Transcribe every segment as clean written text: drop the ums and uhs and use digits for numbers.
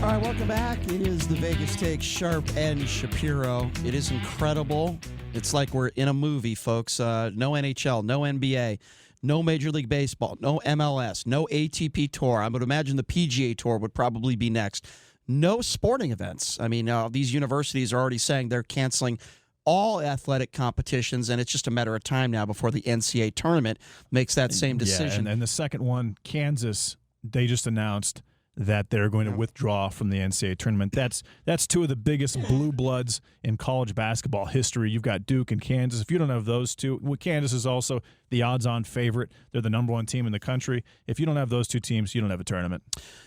All right, welcome back. It is the Vegas Take, Sharp and Shapiro. It is incredible. It's like we're in a movie, folks. No NHL, no NBA, no Major League Baseball, no MLS, no ATP Tour. I would imagine the PGA Tour would probably be next. No sporting events. I mean, these universities are already saying they're canceling all athletic competitions, and it's just a matter of time now before the NCAA tournament makes that same decision. Yeah, and the second one, Kansas, they just announced that they're going to withdraw from the NCAA tournament. That's two of the biggest blue bloods in college basketball history. You've got Duke and Kansas. If you don't have those two, Kansas is also the odds-on favorite. They're the number one team in the country. If you don't have those two teams, you don't have a tournament.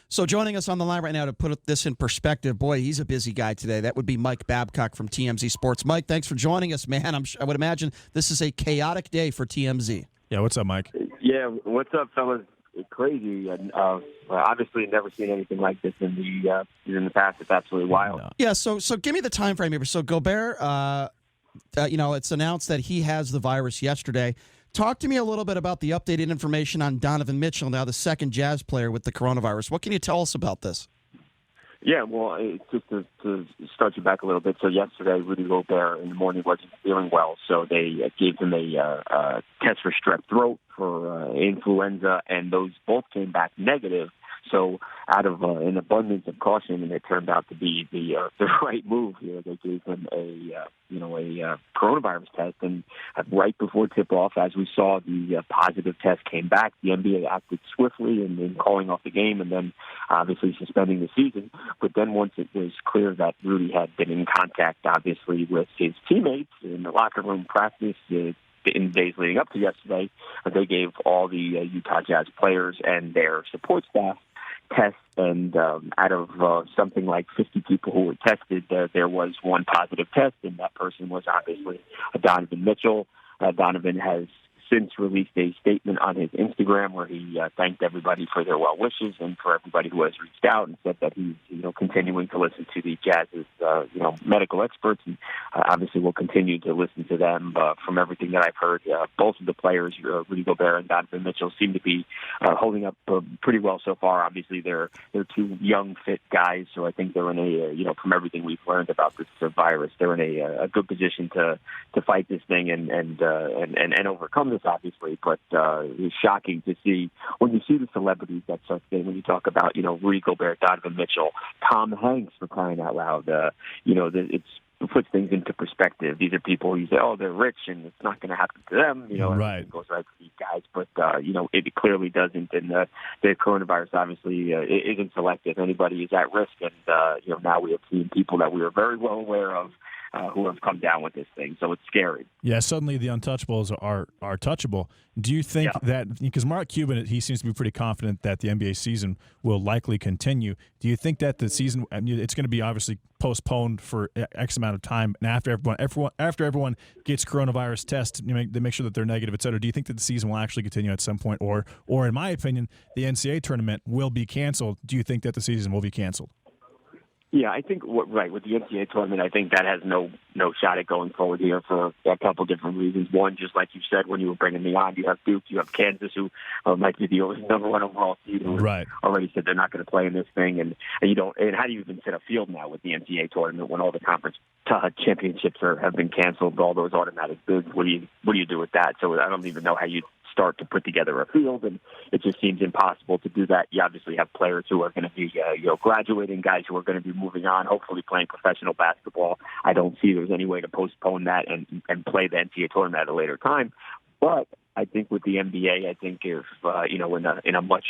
So joining us on the line right now to put this in perspective, boy, he's a busy guy today. That would be Mike Babcock from TMZ Sports. Mike, thanks for joining us, man. I would imagine this is a chaotic day for TMZ. Yeah, what's up, Mike? Yeah, what's up, fellas? It's crazy, and obviously never seen anything like this in the past. It's absolutely wild. Yeah, so give me the time frame here. So Gobert, it's announced that he has the virus yesterday. Talk to me a little bit about the updated information on Donovan Mitchell, now the second Jazz player with the coronavirus. What can you tell us about this? Yeah, well, it's just to start you back a little bit. So yesterday, Rudy Gobert in the morning wasn't feeling well, so they gave him a test for strep throat, for influenza, and those both came back negative. So out of an abundance of caution, and it turned out to be the right move here, they gave him a coronavirus test, and right before tip-off, as we saw, the positive test came back. The NBA acted swiftly in calling off the game and then obviously suspending the season. But then once it was clear that Rudy had been in contact, obviously, with his teammates in the locker room practice, in the days leading up to yesterday, they gave all the Utah Jazz players and their support staff tests, and out of something like 50 people who were tested, there was one positive test, and that person was obviously Donovan Mitchell. Donovan has since released a statement on his Instagram where he thanked everybody for their well wishes and for everybody who has reached out, and said that he's continuing to listen to the Jazz's medical experts, and obviously will continue to listen to them. From everything that I've heard, both of the players, Rudy Gobert and Donovan Mitchell, seem to be holding up pretty well so far. Obviously, they're two young, fit guys, so I think they're in a from everything we've learned about this virus, they're in a good position to fight this thing and overcome this, obviously. But it's shocking to see when you see the celebrities that start saying, when you talk about Rudy Gobert, Donovan Mitchell, Tom Hanks, for crying out loud, it puts things into perspective. These are people you say, oh, they're rich and it's not going to happen to them. Right. It goes right to these guys, but it clearly doesn't. And the coronavirus obviously isn't selective. Anybody is at risk, and now we have seen people that we are very well aware of who have come down with this thing. So it's scary. Yeah, suddenly the untouchables are touchable. Do you think that, because Mark Cuban, he seems to be pretty confident that the NBA season will likely continue. Do you think that the season, it's going to be obviously postponed for X amount of time, and after everyone gets coronavirus tests, they make sure that they're negative, et cetera, do you think that the season will actually continue at some point? Or in my opinion, the NCAA tournament will be canceled. Do you think that the season will be canceled? Yeah, I think with the NCAA tournament, I think that has no shot at going forward here for a couple different reasons. One, just like you said when you were bringing me on, you have Duke, you have Kansas, who might be the number one overall seed, who already said they're not going to play in this thing, and you don't. And how do you even set a field now with the NCAA tournament when all the conference championships have been canceled, all those automatic bids? What do you do with that? So I don't even know how you start to put together a field, and it just seems impossible to do that. You obviously have players who are going to be graduating, guys who are going to be moving on, hopefully playing professional basketball. I don't see there's any way to postpone that and play the NCAA tournament at a later time. But I think with the NBA, I think if in a much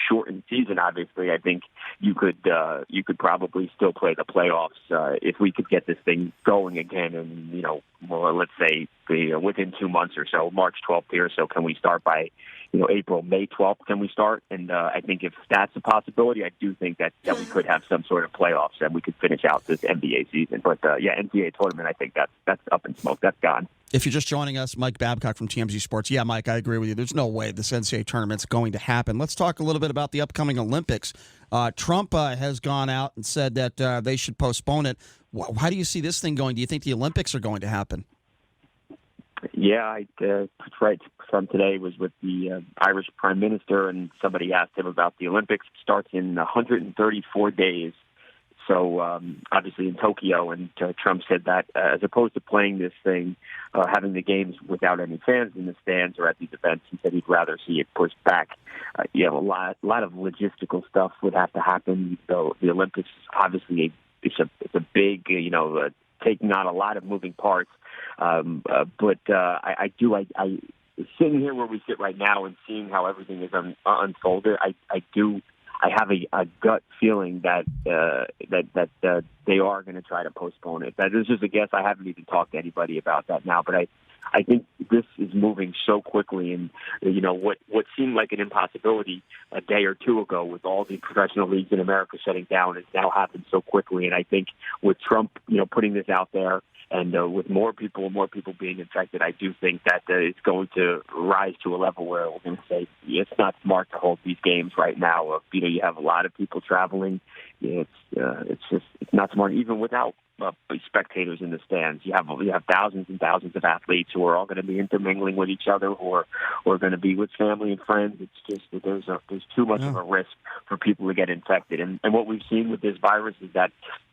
shortened season, obviously, I think you could probably still play the playoffs if we could get this thing going again. And let's say within 2 months or so, March 12th here. So can we start by April, May 12th? Can we start? And I think if that's a possibility, I do think that we could have some sort of playoffs and we could finish out this NBA season. But NCAA tournament, I think that's up in smoke. That's gone. If you're just joining us, Mike Babcock from TMZ Sports. Yeah, Mike, I agree with you. There's no way this NCAA tournament's going to happen. Let's talk a little bit about the upcoming Olympics. Trump has gone out and said that they should postpone it. How do you see this thing going? Do you think the Olympics are going to happen? Yeah, right from today was with the Irish Prime Minister, and somebody asked him about the Olympics. It starts in 134 days. So obviously in Tokyo, and Trump said that as opposed to playing this thing, having the games without any fans in the stands or at these events, he said he'd rather see it pushed back. A lot of logistical stuff would have to happen. So the Olympics, obviously, it's a big, taking on a lot of moving parts. But I sitting here where we sit right now and seeing how everything is unfolded, I have a gut feeling that they are going to try to postpone it. That is just a guess. I haven't even talked to anybody about that now, but I think this is moving so quickly, and what seemed like an impossibility a day or two ago with all the professional leagues in America shutting down has now happened so quickly. And I think with Trump, putting this out there, and with more people being infected, I do think that it's going to rise to a level where we're going to say it's not smart to hold these games right now. You have a lot of people traveling. It's not smart, even without spectators in the stands. You have thousands and thousands of athletes who are all going to be intermingling with each other, who are going to be with family and friends. It's just that there's too much of a risk for people to get infected. And what we've seen with this virus is that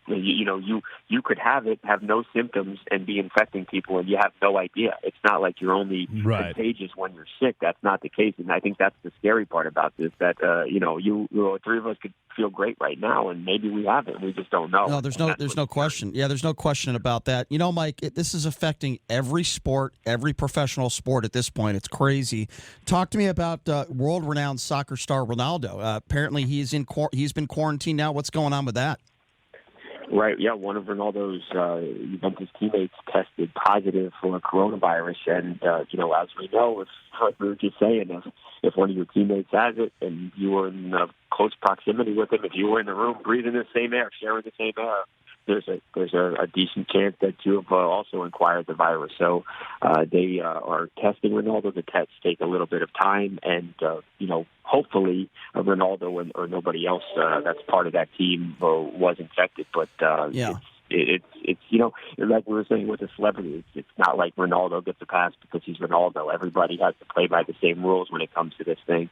you could have no symptoms and be infecting people, and you have no idea. It's not like you're only contagious when you're sick. That's not the case, and I think that's the scary part about this. That three of us could feel great right now, and maybe we haven't. We just don't know. No, there's no question. Yeah, there's no question about that. Mike, this is affecting every sport, every professional sport at this point. It's crazy. Talk to me about world-renowned soccer star Ronaldo. Apparently, he's been quarantined now. What's going on with that? Right, yeah. One of Ronaldo's Juventus teammates tested positive for coronavirus, and as we know, like we were just saying, if one of your teammates has it, and you were in close proximity with him, if you were in the room breathing the same air, sharing the same air, there's a decent chance that you have also acquired the virus. So they are testing Ronaldo. The tests take a little bit of time, and hopefully Ronaldo or nobody else that's part of that team was infected. But it's like we were saying with a celebrity, it's not like Ronaldo gets a pass because he's Ronaldo. Everybody has to play by the same rules when it comes to this thing.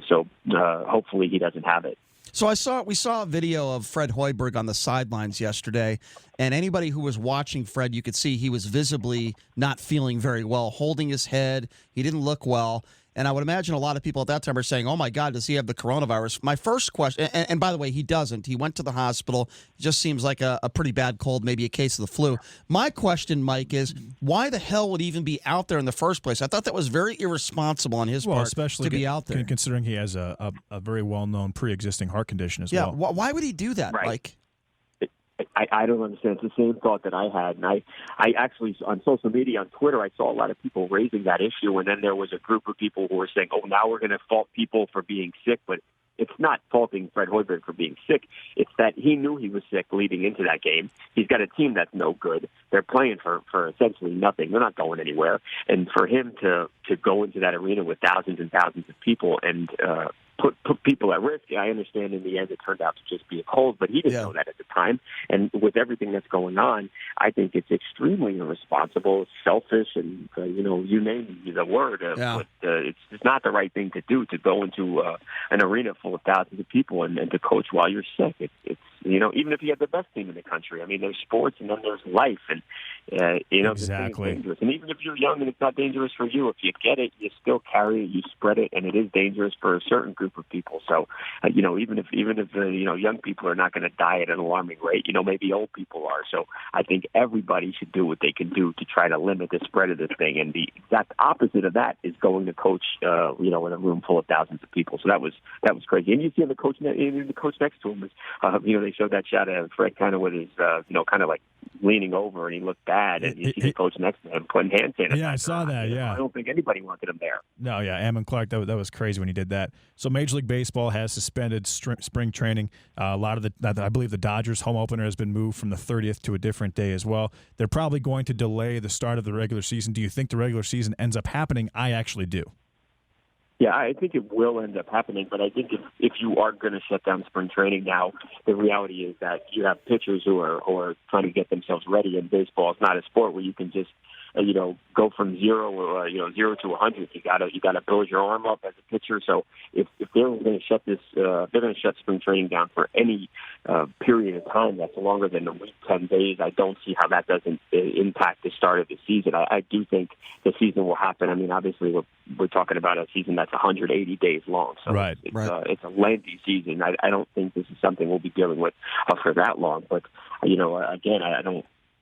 So hopefully he doesn't have it. So we saw a video of Fred Hoiberg on the sidelines yesterday, and anybody who was watching Fred, you could see he was visibly not feeling very well, holding his head. He didn't look well. And I would imagine a lot of people at that time are saying, oh, my God, does he have the coronavirus? My first question, and by the way, he doesn't. He went to the hospital. It just seems like a pretty bad cold, maybe a case of the flu. My question, Mike, is why the hell would he even be out there in the first place? I thought that was very irresponsible on his part especially to be out there. Considering he has a very well-known pre-existing heart condition as well. Yeah, why would he do that, right. Mike? I don't understand. It's the same thought that I had. And I actually, on social media, on Twitter, I saw a lot of people raising that issue. And then there was a group of people who were saying, oh, now we're going to fault people for being sick. But it's not faulting Fred Hoiberg for being sick. It's that he knew he was sick leading into that game. He's got a team that's no good. They're playing for essentially nothing. They're not going anywhere. And for him to go into that arena with thousands and thousands of people and put people at risk. I understand in the end it turned out to just be a cold, but he didn't know that at the time. And with everything that's going on, I think it's extremely irresponsible, selfish, and you name the word. But it's not the right thing to do, to go into an arena full of thousands of people and to coach while you're sick. It's even if you have the best team in the country. I mean, there's sports and then there's life, and exactly. This thing is dangerous. And even if you're young and it's not dangerous for you, if you get it, you still carry it, you spread it, and it is dangerous for a certain group of people. So, even if young people are not going to die at an alarming rate, maybe old people are. So, I think everybody should do what they can do to try to limit the spread of this thing. And the exact opposite of that is going to coach, in a room full of thousands of people. So that was crazy. And you see the coach next to him is, they showed that shot of Fred kind of with his, kind of like leaning over, and he looked bad, and you see the coach next to him putting hand sanitizer. Yeah, I saw that. Yeah, I don't think anybody wanted him there. No, yeah, Ammon Clark, that was crazy when he did that. So Major League Baseball has suspended spring training. A lot of I believe the Dodgers home opener has been moved from the 30th to a different day as well. They're probably going to delay the start of the regular season. Do you think the regular season ends up happening? I actually do. Yeah, I think it will end up happening, but I think if you are going to shut down spring training now, the reality is that you have pitchers who are trying to get themselves ready, and baseball is not a sport where you can just go from zero to 100. You gotta build your arm up as a pitcher. So if they're going to shut they're going to shut spring training down for any period of time that's longer than a week, 10 days. I don't see how that doesn't impact the start of the season. I do think the season will happen. I mean, obviously we're talking about a season that's 180 days long. So right. It's a lengthy season. I don't think this is something we'll be dealing with for that long. But again,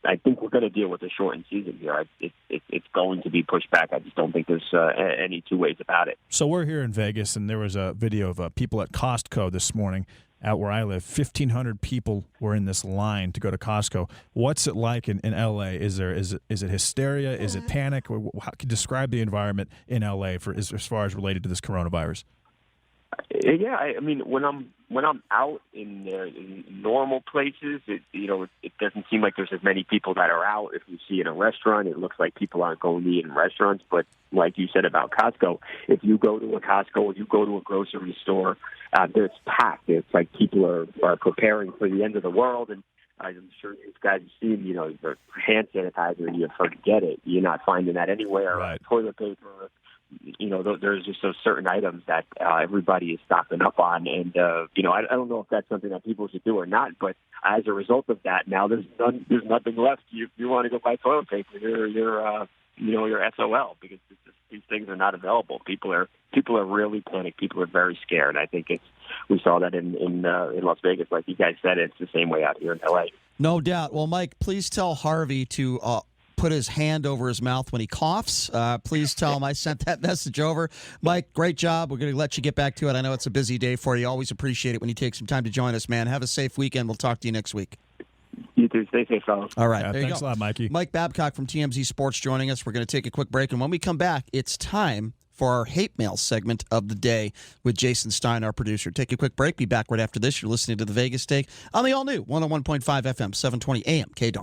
I think we're going to deal with a shortened season here. It's going to be pushed back. I just don't think there's any two ways about it. So we're here in Vegas, and there was a video of people at Costco this morning out where I live. 1,500 people were in this line to go to Costco. What's it like in L.A.? Is it hysteria? Is it panic? How can you describe the environment in L.A. as far as related to this coronavirus? Yeah, I mean, when I'm out in normal places, it doesn't seem like there's as many people that are out. If you see in a restaurant, it looks like people aren't going to eat in restaurants. But like you said about Costco, if you go to a Costco or you go to a grocery store, it's packed. It's like people are preparing for the end of the world. And I'm sure you guys have seen, the hand sanitizer. You forget it. You're not finding that anywhere. Right. Toilet paper. There's just those certain items that everybody is stocking up on, and I don't know if that's something that people should do or not. But as a result of that, now there's nothing left. You want to go buy toilet paper, you're SOL because these things are not available. People are really panicked. People are very scared. I think we saw that in Las Vegas, like you guys said. It's the same way out here in LA. No doubt. Well, Mike, please tell Harvey to put his hand over his mouth when he coughs. Please tell him I sent that message over. Mike, great job. We're going to let you get back to it. I know it's a busy day for you. Always appreciate it when you take some time to join us, man. Have a safe weekend. We'll talk to you next week. You too. Stay safe, fellas. All right. There Thanks you go. a lot, Mikey. Mike Babcock from TMZ Sports joining us. We're going to take a quick break, and when we come back, it's time for our hate mail segment of the day with Jason Stein, our producer. Take a quick break. Be back right after this. You're listening to The Vegas Take on the all-new 101.5 FM, 720 AM, KDAWN.